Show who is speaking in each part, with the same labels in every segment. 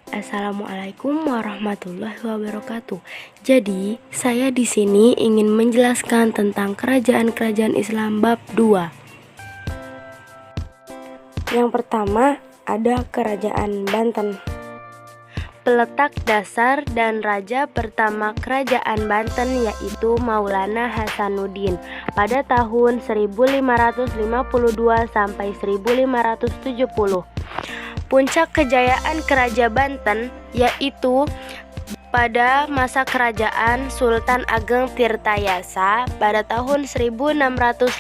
Speaker 1: Assalamualaikum warahmatullahi wabarakatuh. Jadi, saya di sini ingin menjelaskan tentang kerajaan-kerajaan Islam bab 2. Yang pertama, ada Kerajaan Banten. Peletak dasar dan raja pertama Kerajaan Banten yaitu Maulana Hasanuddin pada tahun 1552 sampai 1570. Puncak kejayaan Kerajaan Banten yaitu pada masa kerajaan Sultan Ageng Tirtayasa pada tahun 1651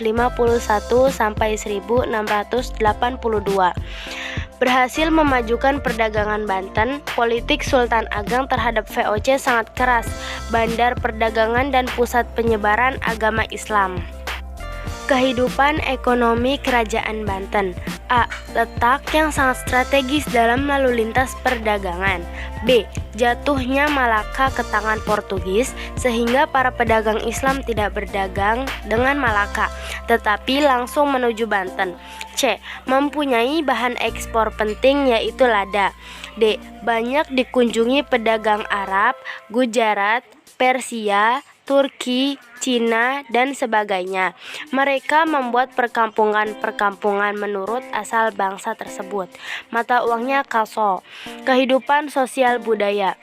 Speaker 1: sampai 1682. Berhasil memajukan perdagangan Banten. Politik Sultan Ageng terhadap VOC sangat keras, bandar perdagangan dan pusat penyebaran agama Islam. Kehidupan ekonomi Kerajaan Banten. A. Letak yang sangat strategis dalam lalu lintas perdagangan. B. Jatuhnya Malaka ke tangan Portugis sehingga para pedagang Islam tidak berdagang dengan Malaka, tetapi langsung menuju Banten. C. Mempunyai bahan ekspor penting yaitu lada. D. Banyak dikunjungi pedagang Arab, Gujarat, Persia, Turki, Cina, dan sebagainya. Mereka membuat perkampungan-perkampungan menurut asal bangsa tersebut. Mata uangnya kaso. Kehidupan sosial budaya.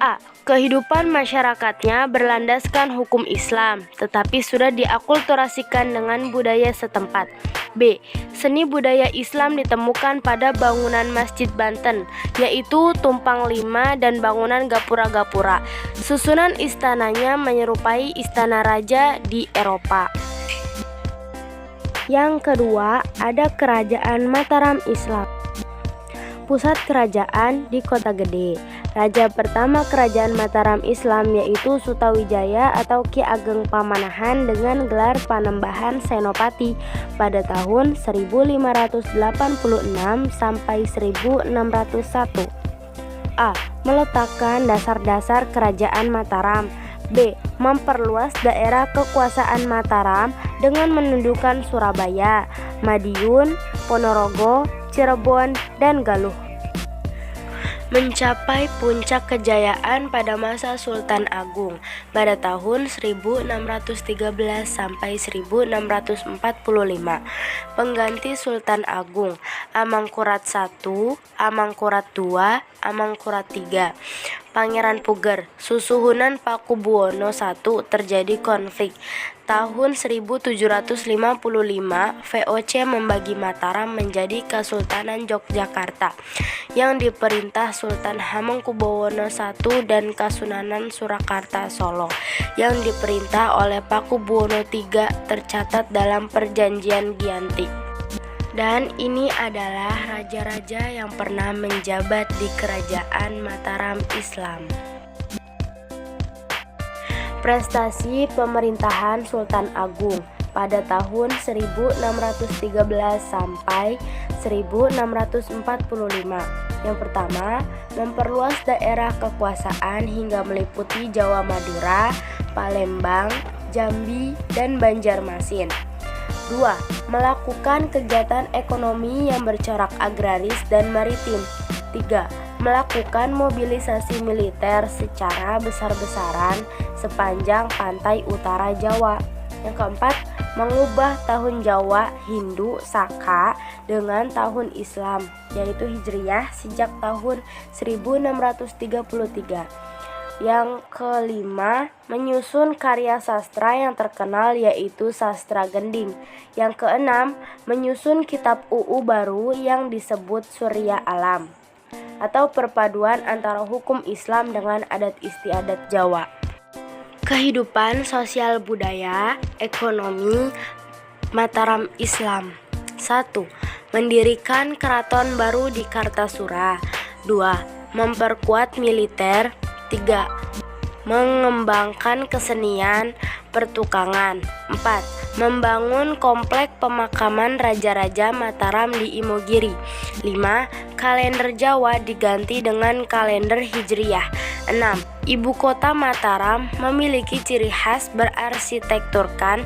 Speaker 1: A. Kehidupan masyarakatnya berlandaskan hukum Islam, tetapi sudah diakulturasikan dengan budaya setempat. B. Seni budaya Islam ditemukan pada bangunan Masjid Banten, yaitu tumpang lima dan bangunan gapura-gapura. Susunan istananya menyerupai istana raja di Eropa. Yang kedua, ada Kerajaan Mataram Islam. Pusat kerajaan di Kota Gede. Raja pertama Kerajaan Mataram Islam yaitu Sutawijaya atau Ki Ageng Pamanahan dengan gelar Panembahan Senopati pada tahun 1586 sampai 1601. A. Meletakkan dasar-dasar Kerajaan Mataram. B. Memperluas daerah kekuasaan Mataram dengan menundukkan Surabaya, Madiun, Ponorogo, Cirebon, dan Galuh. Mencapai puncak kejayaan pada masa Sultan Agung pada tahun 1613 sampai 1645. Pengganti Sultan Agung Amangkurat I, Amangkurat II, Amangkurat III. Pangeran Puger, susuhunan Pakubuwono I terjadi konflik. Tahun 1755, VOC membagi Mataram menjadi Kesultanan Yogyakarta yang diperintah Sultan Hamengkubuwono I dan Kasunanan Surakarta Solo yang diperintah oleh Pakubuwono III tercatat dalam Perjanjian Giyanti. Dan ini adalah raja-raja yang pernah menjabat di Kerajaan Mataram Islam. Prestasi pemerintahan Sultan Agung pada tahun 1613 sampai 1645. Yang pertama, memperluas daerah kekuasaan hingga meliputi Jawa Madura, Palembang, Jambi, dan Banjarmasin. 2. Melakukan kegiatan ekonomi yang bercorak agraris dan maritim. 3. Melakukan mobilisasi militer secara besar-besaran sepanjang pantai utara Jawa. Yang keempat, mengubah tahun Jawa Hindu Saka dengan tahun Islam, yaitu Hijriyah sejak tahun 1633. Yang kelima, menyusun karya sastra yang terkenal yaitu Sastra Gending. Yang keenam, menyusun kitab UU baru yang disebut Surya Alam atau perpaduan antara hukum Islam dengan adat istiadat Jawa. Kehidupan sosial budaya, ekonomi Mataram Islam. 1. Mendirikan keraton baru di Kartasura. 2. Memperkuat militer. 3. Mengembangkan kesenian pertukangan. 4. Membangun komplek pemakaman raja-raja Mataram di Imogiri. 5. Kalender Jawa diganti dengan kalender Hijriyah. 6. Ibu kota Mataram memiliki ciri khas berarsitekturkan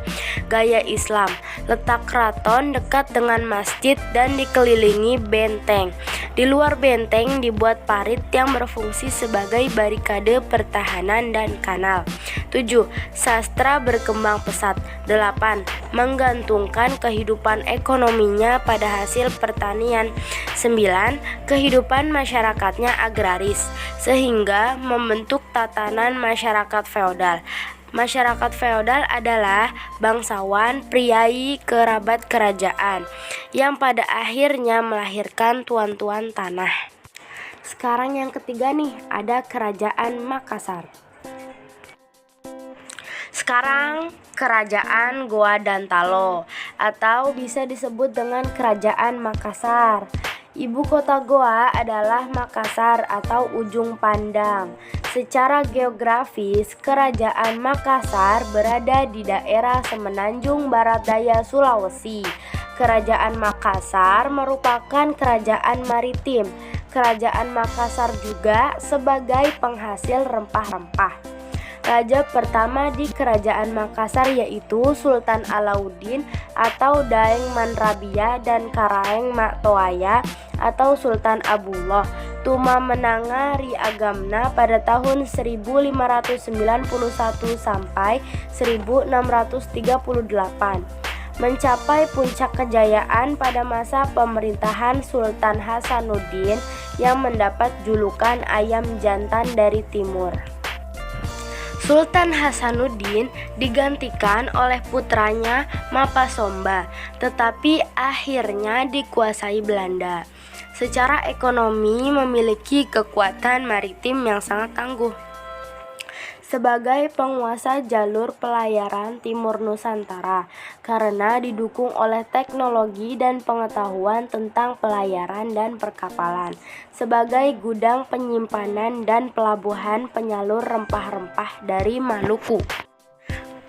Speaker 1: gaya Islam. Letak keraton dekat dengan masjid dan dikelilingi benteng. Di luar benteng dibuat parit yang berfungsi sebagai barikade pertahanan dan kanal. 7. Sastra berkembang pesat. 8. Menggantungkan kehidupan ekonominya pada hasil pertanian. 9. Kehidupan masyarakatnya agraris, sehingga membentuk tatanan masyarakat feodal. Masyarakat feodal adalah bangsawan, priai, kerabat kerajaan yang pada akhirnya melahirkan tuan-tuan tanah. Sekarang yang ketiga nih, ada Kerajaan Makassar. Sekarang Kerajaan Goa dan Talo, atau bisa disebut dengan Kerajaan Makassar. Ibu kota Goa adalah Makassar atau Ujung Pandang. Secara geografis, Kerajaan Makassar berada di daerah semenanjung barat daya Sulawesi. Kerajaan Makassar merupakan kerajaan maritim. Kerajaan Makassar juga sebagai penghasil rempah-rempah. Raja pertama di Kerajaan Makassar yaitu Sultan Alauddin atau Daeng Manrabia dan Karaeng Maktoaya atau Sultan Abdullah Tuma Menanga Ri Agamna pada tahun 1591 sampai 1638. Mencapai puncak kejayaan pada masa pemerintahan Sultan Hasanuddin yang mendapat julukan ayam jantan dari timur. Sultan Hasanuddin digantikan oleh putranya Mapasomba, tetapi akhirnya dikuasai Belanda. Secara ekonomi memiliki kekuatan maritim yang sangat tangguh. Sebagai penguasa jalur pelayaran Timur Nusantara, karena didukung oleh teknologi dan pengetahuan tentang pelayaran dan perkapalan, sebagai gudang penyimpanan dan pelabuhan penyalur rempah-rempah dari Maluku.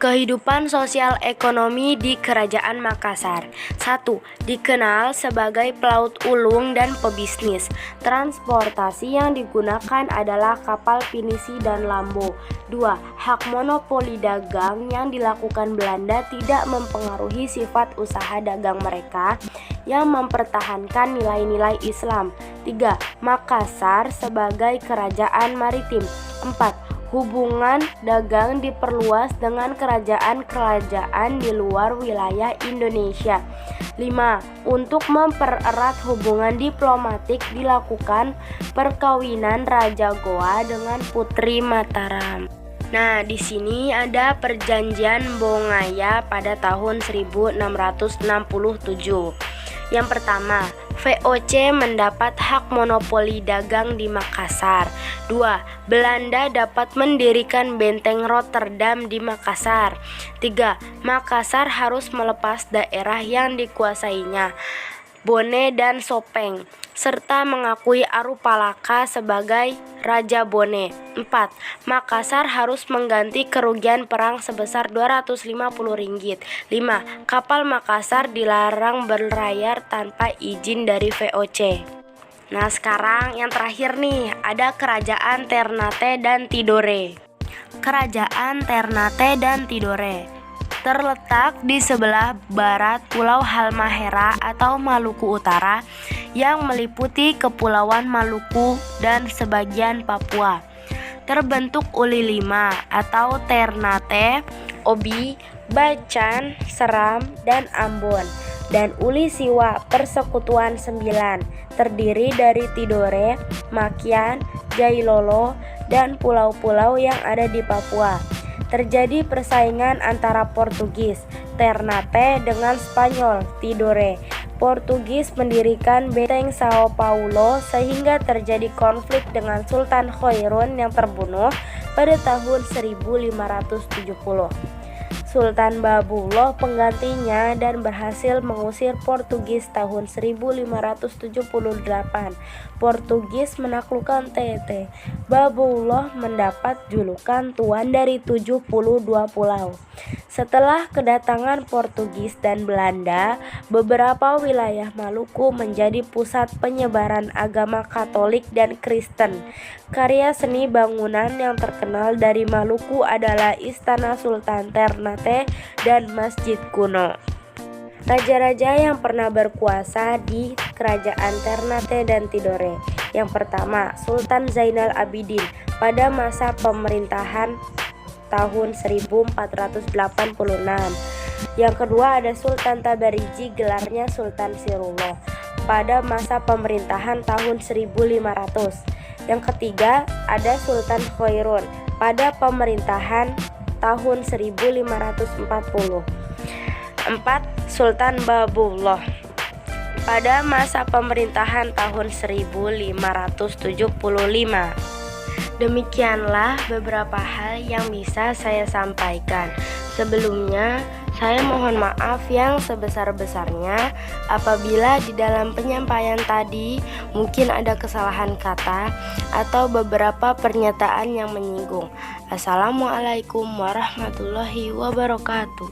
Speaker 1: Kehidupan sosial ekonomi di Kerajaan Makassar. 1. Dikenal sebagai pelaut ulung dan pebisnis. Transportasi yang digunakan adalah kapal pinisi dan lambo. 2. Hak monopoli dagang yang dilakukan Belanda tidak mempengaruhi sifat usaha dagang mereka yang mempertahankan nilai-nilai Islam. 3. Makassar sebagai kerajaan maritim. 4. Hubungan dagang diperluas dengan kerajaan-kerajaan di luar wilayah Indonesia. 5. Untuk mempererat hubungan diplomatik dilakukan perkawinan Raja Goa dengan Putri Mataram. Nah, di sini ada Perjanjian Bongaya pada tahun 1667. Yang pertama, VOC mendapat hak monopoli dagang di Makassar. 2. Belanda dapat mendirikan benteng Rotterdam di Makassar. 3. Makassar harus melepas daerah yang dikuasainya, Bone dan Sopeng, serta mengakui Arupalaka sebagai Raja Bone. 4. Makassar harus mengganti kerugian perang sebesar Rp250. 5. Kapal Makassar dilarang berlayar tanpa izin dari VOC. Nah, sekarang yang terakhir nih, ada Kerajaan Ternate dan Tidore. Kerajaan Ternate dan Tidore terletak di sebelah barat Pulau Halmahera atau Maluku Utara yang meliputi Kepulauan Maluku dan sebagian Papua. Terbentuk uli 5 atau Ternate, Obi, Bacan, Seram, dan Ambon, dan uli Siwa Persekutuan 9 terdiri dari Tidore, Makian, Jailolo, dan pulau-pulau yang ada di Papua. Terjadi persaingan antara Portugis, Ternate, dengan Spanyol, Tidore. Portugis mendirikan benteng Sao Paulo sehingga terjadi konflik dengan Sultan Khairun yang terbunuh pada tahun 1570. Sultan Babullah penggantinya dan berhasil mengusir Portugis tahun 1578. Portugis menaklukkan TT. Babullah mendapat julukan Tuan dari 72 pulau. Setelah kedatangan Portugis dan Belanda, beberapa wilayah Maluku menjadi pusat penyebaran agama Katolik dan Kristen. Karya seni bangunan yang terkenal dari Maluku adalah Istana Sultan Ternate dan Masjid kuno. Raja-raja yang pernah berkuasa di kerajaan Ternate dan Tidore. Yang pertama, Sultan Zainal Abidin pada masa pemerintahan tahun 1486. Yang kedua ada Sultan Tabariji, gelarnya Sultan Sirullah pada masa pemerintahan tahun 1500. Yang ketiga ada Sultan Khairun pada pemerintahan tahun 1540. 4. Sultan Babullah pada masa pemerintahan tahun 1575. Demikianlah beberapa hal yang bisa saya sampaikan. Sebelumnya, saya mohon maaf yang sebesar-besarnya apabila di dalam penyampaian tadi mungkin ada kesalahan kata atau beberapa pernyataan yang menyinggung. Assalamualaikum warahmatullahi wabarakatuh.